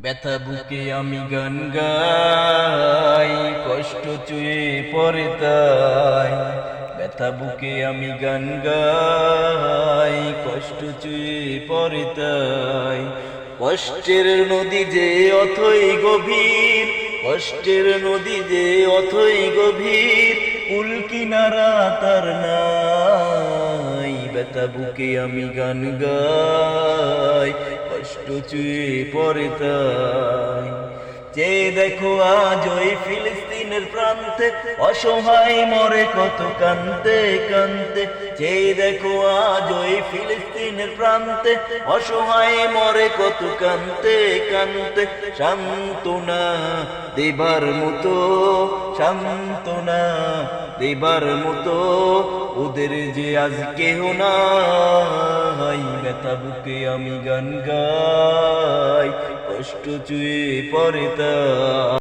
ব্যথা বুকে আমি গান গাই, কষ্ট চুয়ে পড়ে তাই। ব্যথা বুকে আমি গান গাই, কষ্ট চুয়ে পড়ে তাই। কষ্টের নদী যে অথই গভীর, কষ্টের নদী যে অথই গভীর, কুল কিনারা তার নাই। ব্যথা বুকে আমি গান গাই, কষ্ট চুয়ে পড়ে তাই। যে দেখো আজ ওই ফিলিস্তিনের প্রান্তে, অসহায় মরে কত কান্তে কান্তে। যে দেখো আজ ওই ফিলিস্তিনের প্রান্তে, অসহায় মরে কত কান্তে কান্তে। সান্ত্বনা দেবার মতো, সান্ত্বনা দেবার মতো ওদের যে আজ কেহ নাই। ব্যথা বুকে আমি গান গাই, কষ্ট চুয়ে পড়ে তাই।